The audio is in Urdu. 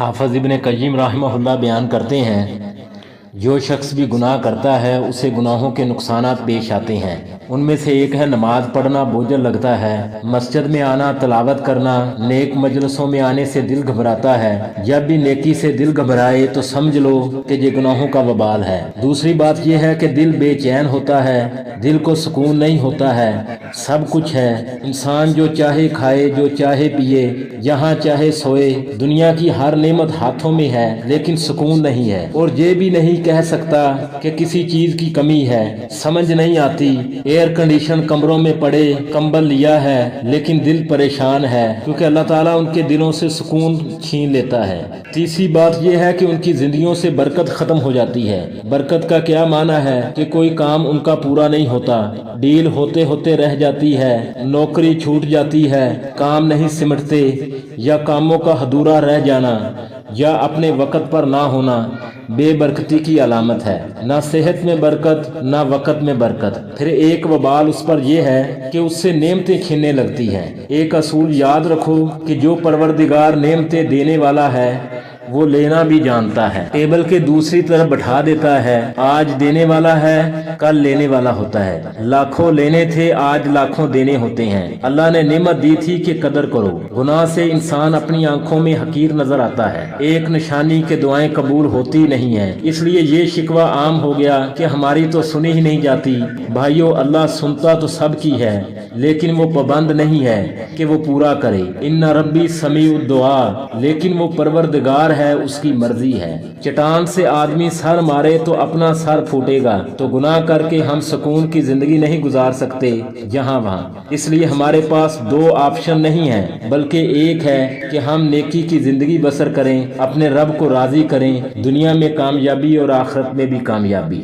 حافظ ابن قیم رحمہ بیان کرتے ہیں، جو شخص بھی گناہ کرتا ہے اسے گناہوں کے نقصانات پیش آتے ہیں۔ ان میں سے ایک ہے نماز پڑھنا بوجھل لگتا ہے، مسجد میں آنا، تلاوت کرنا، نیک مجلسوں میں آنے سے دل گھبراتا ہے۔ جب بھی نیکی سے دل گھبرائے تو سمجھ لو کہ یہ گناہوں کا وبال ہے۔ دوسری بات یہ ہے کہ دل بے چین ہوتا ہے، دل کو سکون نہیں ہوتا ہے۔ سب کچھ ہے، انسان جو چاہے کھائے، جو چاہے پیے، جہاں چاہے سوئے، دنیا کی ہر نعمت ہاتھوں میں ہے، لیکن سکون نہیں ہے۔ اور یہ بھی نہیں کہہ سکتا کہ کسی چیز کی کمی ہے، سمجھ نہیں آتی۔ ایئر کنڈیشن کمروں میں پڑے، کمبل لیا ہے، لیکن دل پریشان ہے، کیونکہ اللہ تعالیٰ ان کے دلوں سے سکون چھین لیتا ہے۔ تیسری بات یہ ہے کہ ان کی زندگیوں سے برکت ختم ہو جاتی ہے۔ برکت کا کیا معنی ہے کہ کوئی کام ان کا پورا نہیں ہوتا، ڈیل ہوتے ہوتے رہ جاتی ہے، نوکری چھوٹ جاتی ہے، کام نہیں سمٹتے، یا کاموں کا ادھورا رہ جانا، یا اپنے وقت پر نہ ہونا بے برکتی کی علامت ہے۔ نہ صحت میں برکت، نہ وقت میں برکت۔ پھر ایک وبال اس پر یہ ہے کہ اس سے نعمتیں چھننے لگتی ہیں۔ ایک اصول یاد رکھو کہ جو پروردگار نعمتیں دینے والا ہے وہ لینا بھی جانتا ہے۔ ٹیبل کے دوسری طرف بٹھا دیتا ہے، آج دینے والا ہے، کل لینے والا ہوتا ہے۔ لاکھوں لینے تھے، آج لاکھوں دینے ہوتے ہیں۔ اللہ نے نعمت دی تھی کہ قدر کرو۔ گناہ سے انسان اپنی آنکھوں میں حقیر نظر آتا ہے، ایک نشانی کہ دعائیں قبول ہوتی نہیں ہیں۔ اس لیے یہ شکوہ عام ہو گیا کہ ہماری تو سنی ہی نہیں جاتی۔ بھائیو، اللہ سنتا تو سب کی ہے، لیکن وہ پابند نہیں ہے کہ وہ پورا کرے۔ ان ربی سمیع الدعا، لیکن وہ پروردگار ہے، اس کی مرضی ہے۔ چٹان سے آدمی سر مارے تو اپنا سر پھوٹے گا، تو گناہ کر کے ہم سکون کی زندگی نہیں گزار سکتے جہاں وہاں۔ اس لیے ہمارے پاس دو آپشن نہیں ہے، بلکہ ایک ہے کہ ہم نیکی کی زندگی بسر کریں، اپنے رب کو راضی کریں، دنیا میں کامیابی اور آخرت میں بھی کامیابی۔